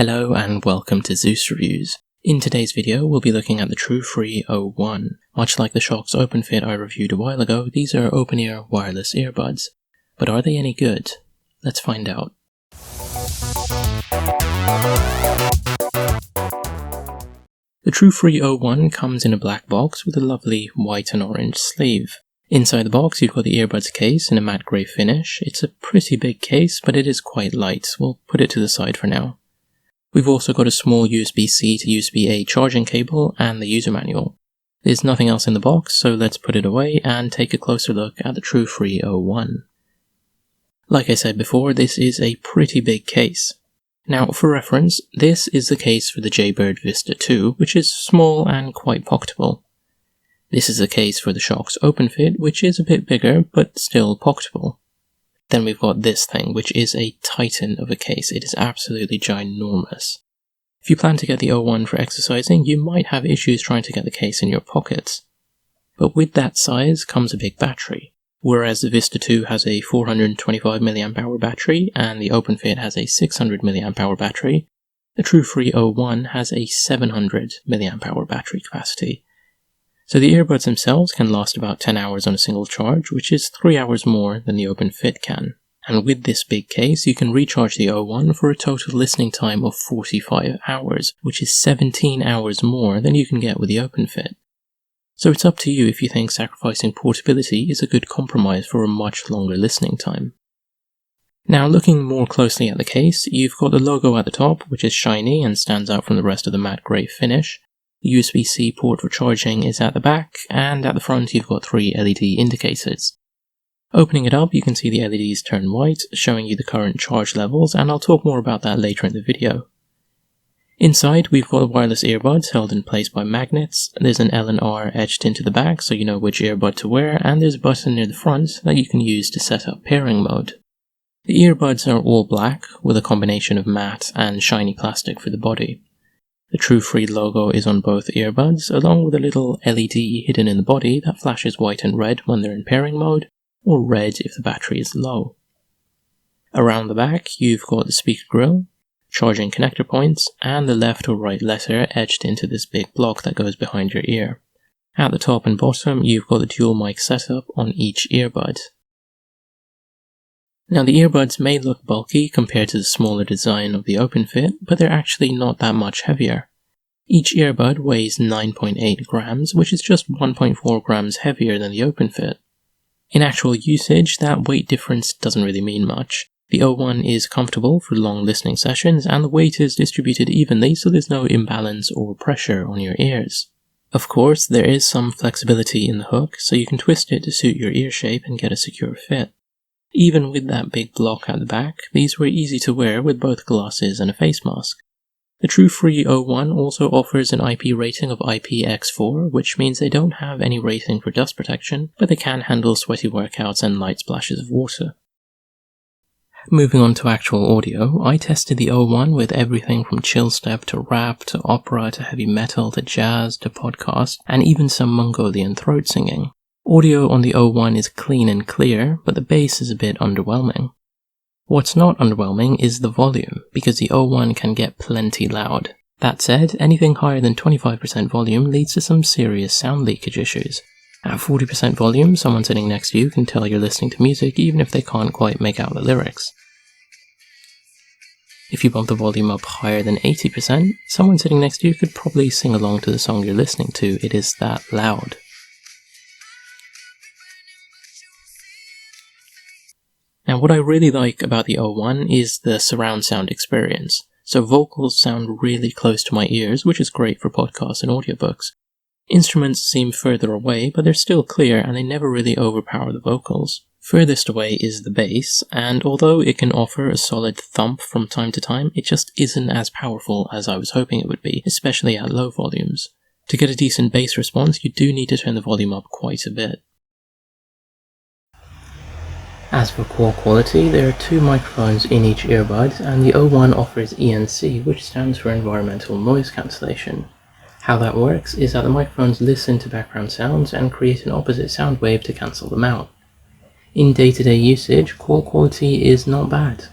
Hello and welcome to Zeus Reviews. In today's video, we'll be looking at the TRUEFREE O1. Much like the Shokz OpenFit I reviewed a while ago, these are open-ear wireless earbuds. But are they any good? Let's find out. The TRUEFREE O1 comes in a black box with a lovely white and orange sleeve. Inside the box you've got the earbuds case in a matte grey finish. It's a pretty big case, but it is quite light. We'll put it to the side for now. We've also got a small USB-C to USB-A charging cable and the user manual. There's nothing else in the box, so let's put it away and take a closer look at the TRUEFREE O1. Like I said before, this is a pretty big case. Now, for reference, this is the case for the Jaybird Vista 2, which is small and quite pocketable. This is the case for the Shokz OpenFit, which is a bit bigger, but still pocketable. Then we've got this thing, which is a titan of a case. It is absolutely ginormous. If you plan to get the O1 for exercising, you might have issues trying to get the case in your pockets. But with that size comes a big battery. Whereas the Vista 2 has a 425 mAh battery and the OpenFit has a 600 mAh battery, the TRUEFREE O1 has a 700 mAh battery capacity. So the earbuds themselves can last about 10 hours on a single charge, which is 3 hours more than the OpenFit can. And with this big case, you can recharge the O1 for a total listening time of 45 hours, which is 17 hours more than you can get with the OpenFit. So it's up to you if you think sacrificing portability is a good compromise for a much longer listening time. Now, looking more closely at the case, you've got the logo at the top, which is shiny and stands out from the rest of the matte grey finish. The USB-C port for charging is at the back, and at the front you've got 3 LED indicators. Opening it up, you can see the LEDs turn white, showing you the current charge levels, and I'll talk more about that later in the video. Inside, we've got the wireless earbuds held in place by magnets. There's an L and R etched into the back so you know which earbud to wear, and there's a button near the front that you can use to set up pairing mode. The earbuds are all black, with a combination of matte and shiny plastic for the body. The TRUEFREE logo is on both earbuds, along with a little LED hidden in the body that flashes white and red when they're in pairing mode, or red if the battery is low. Around the back, you've got the speaker grill, charging connector points, and the left or right letter etched into this big block that goes behind your ear. At the top and bottom, you've got the dual mic setup on each earbud. Now, the earbuds may look bulky compared to the smaller design of the OpenFit, but they're actually not that much heavier. Each earbud weighs 9.8 grams, which is just 1.4 grams heavier than the OpenFit. In actual usage, that weight difference doesn't really mean much. The O1 is comfortable for long listening sessions, and the weight is distributed evenly so there's no imbalance or pressure on your ears. Of course, there is some flexibility in the hook, so you can twist it to suit your ear shape and get a secure fit. Even with that big block at the back, these were easy to wear with both glasses and a face mask. The TRUEFREE O1 also offers an IP rating of IPX4, which means they don't have any rating for dust protection, but they can handle sweaty workouts and light splashes of water. Moving on to actual audio, I tested the O1 with everything from chill step to rap to opera to heavy metal to jazz to podcast, and even some Mongolian throat singing. Audio on the O1 is clean and clear, but the bass is a bit underwhelming. What's not underwhelming is the volume, because the O1 can get plenty loud. That said, anything higher than 25% volume leads to some serious sound leakage issues. At 40% volume, someone sitting next to you can tell you're listening to music even if they can't quite make out the lyrics. If you bump the volume up higher than 80%, someone sitting next to you could probably sing along to the song you're listening to. It is that loud. Now, what I really like about the O1 is the surround sound experience. So vocals sound really close to my ears, which is great for podcasts and audiobooks. Instruments seem further away, but they're still clear and they never really overpower the vocals. Furthest away is the bass, and although it can offer a solid thump from time to time, it just isn't as powerful as I was hoping it would be, especially at low volumes. To get a decent bass response, you do need to turn the volume up quite a bit. As for call quality, there are 2 microphones in each earbud, and the O1 offers ENC, which stands for Environmental Noise Cancellation. How that works is that the microphones listen to background sounds and create an opposite sound wave to cancel them out. In day-to-day usage, call quality is not bad.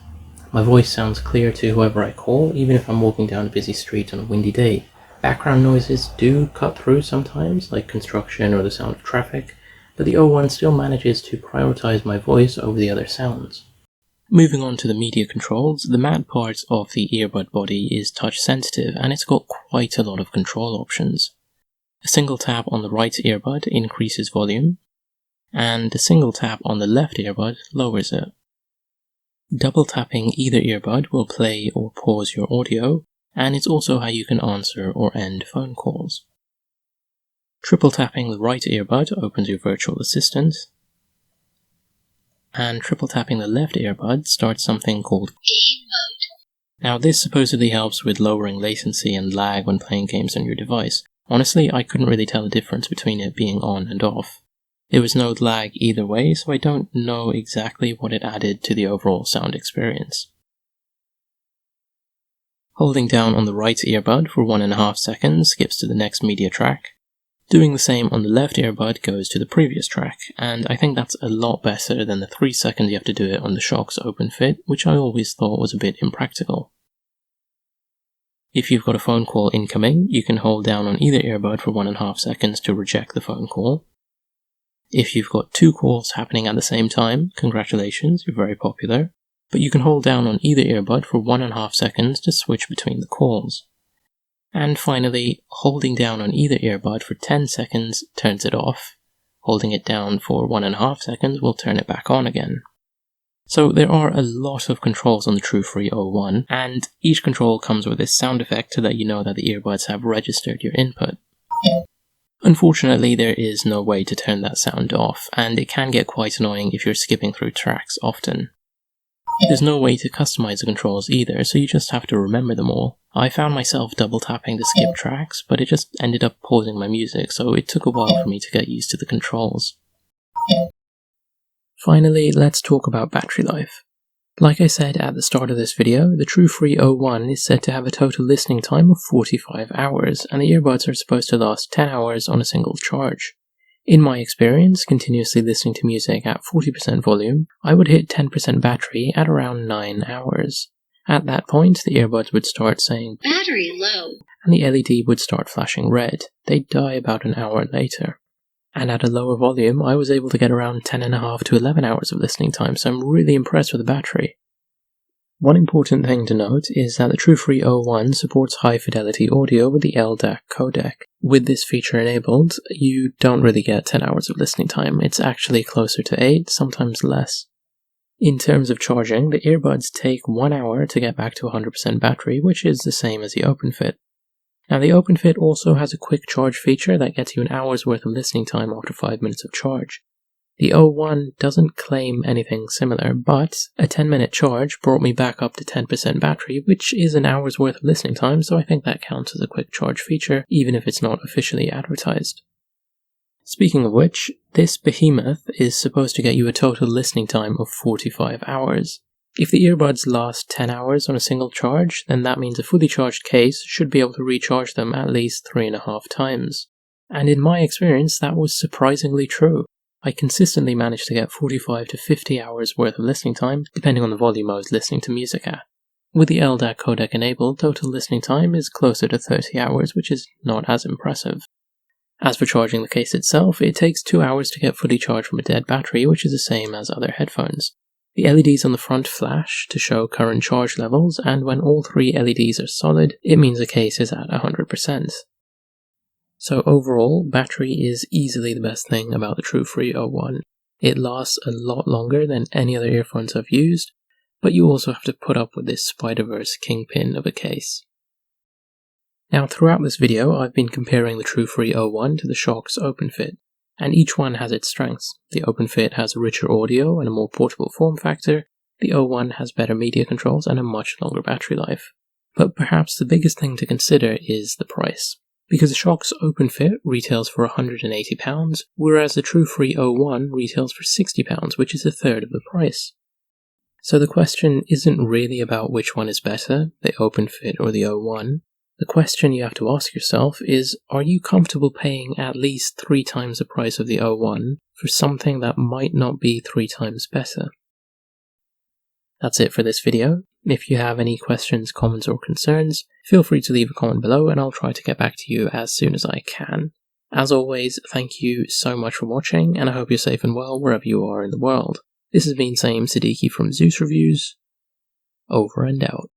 My voice sounds clear to whoever I call, even if I'm walking down a busy street on a windy day. Background noises do cut through sometimes, like construction or the sound of traffic, but the O1 still manages to prioritize my voice over the other sounds. Moving on to the media controls, the matte part of the earbud body is touch sensitive and it's got quite a lot of control options. A single tap on the right earbud increases volume, and a single tap on the left earbud lowers it. Double tapping either earbud will play or pause your audio, and it's also how you can answer or end phone calls. Triple tapping the right earbud opens your virtual assistant, and triple tapping the left earbud starts something called game mode. Now this supposedly helps with lowering latency and lag when playing games on your device. Honestly, I couldn't really tell the difference between it being on and off. There was no lag either way, so I don't know exactly what it added to the overall sound experience. Holding down on the right earbud for 1.5 seconds skips to the next media track. Doing the same on the left earbud goes to the previous track, and I think that's a lot better than the 3 seconds you have to do it on the Shokz OpenFit, which I always thought was a bit impractical. If you've got a phone call incoming, you can hold down on either earbud for 1.5 seconds to reject the phone call. If you've got 2 calls happening at the same time, congratulations, you're very popular, but you can hold down on either earbud for 1.5 seconds to switch between the calls. And finally, holding down on either earbud for 10 seconds turns it off. Holding it down for 1.5 seconds will turn it back on again. So there are a lot of controls on the TRUEFREE O1, and each control comes with this sound effect to let you know that the earbuds have registered your input. Unfortunately, there is no way to turn that sound off, and it can get quite annoying if you're skipping through tracks often. There's no way to customize the controls either, so you just have to remember them all. I found myself double tapping to skip tracks, but it just ended up pausing my music, so it took a while for me to get used to the controls. Finally, let's talk about battery life. Like I said at the start of this video, the TRUEFREE O1 is said to have a total listening time of 45 hours, and the earbuds are supposed to last 10 hours on a single charge. In my experience, continuously listening to music at 40% volume, I would hit 10% battery at around 9 hours. At that point, the earbuds would start saying, "Battery low," and the LED would start flashing red. They'd die about an hour later. And at a lower volume, I was able to get around 10.5 to 11 hours of listening time, so I'm really impressed with the battery. One important thing to note is that the TRUEFREE O1 supports high-fidelity audio with the LDAC codec. With this feature enabled, you don't really get 10 hours of listening time. It's actually closer to 8, sometimes less. In terms of charging, the earbuds take 1 hour to get back to 100% battery, which is the same as the OpenFit. Now, the OpenFit also has a quick charge feature that gets you an hour's worth of listening time after 5 minutes of charge. The O1 doesn't claim anything similar, but a 10-minute charge brought me back up to 10% battery, which is an hour's worth of listening time, so I think that counts as a quick charge feature, even if it's not officially advertised. Speaking of which, this behemoth is supposed to get you a total listening time of 45 hours. If the earbuds last 10 hours on a single charge, then that means a fully charged case should be able to recharge them at least 3.5 times. And in my experience, that was surprisingly true. I consistently managed to get 45 to 50 hours worth of listening time, depending on the volume I was listening to music at. With the LDAC codec enabled, total listening time is closer to 30 hours, which is not as impressive. As for charging the case itself, it takes 2 hours to get fully charged from a dead battery, which is the same as other headphones. The LEDs on the front flash to show current charge levels, and when all 3 LEDs are solid, it means the case is at 100%. So overall, battery is easily the best thing about the TRUEFREE O1. It lasts a lot longer than any other earphones I've used, but you also have to put up with this Spider-Verse kingpin of a case. Now, throughout this video, I've been comparing the TRUEFREE O1 to the Shokz OpenFit, and each one has its strengths. The OpenFit has richer audio and a more portable form factor, the O1 has better media controls and a much longer battery life. But perhaps the biggest thing to consider is the price. Because the Shokz OpenFit retails for £180, whereas the TRUEFREE O1 retails for £60, which is a third of the price. So the question isn't really about which one is better, the OpenFit or the O1. The question you have to ask yourself is, are you comfortable paying at least 3 times the price of the O1 for something that might not be 3 times better? That's it for this video. If you have any questions, comments, or concerns, feel free to leave a comment below and I'll try to get back to you as soon as I can. As always, thank you so much for watching, and I hope you're safe and well wherever you are in the world. This has been Zaeem Siddiqui from Zeus Reviews, over and out.